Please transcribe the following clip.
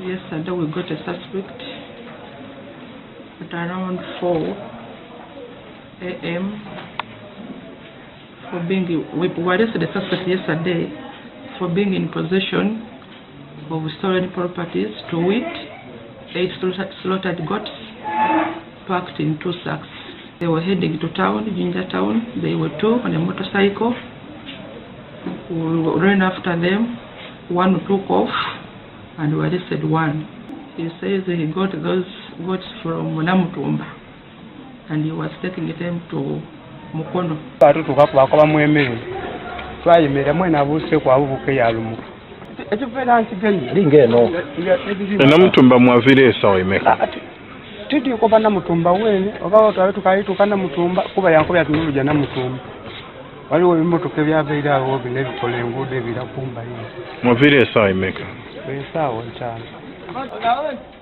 Yesterday we got a suspect at around 4 a.m. for being, we arrested the suspect yesterday for being in possession of stolen properties, to wit, 8 slaughtered goats packed in 2 sacks. They were heading to town, Jinja town. They were 2 on a motorcycle. We ran after them. 1 took off and we arrested 1. He says he got those goats from Namutumba and he was taking them to Mukono. Namutumba mwavire esawa emeka. Titi ko bana mutumba wene oba twali tukayituka na mutumba kuba yanko byatuluja na mutumba. Waliwo ebimotoka ebyabeera awo bine bikola enguudo ebirakumba. Mwavire esawa emeka. Esawa 5.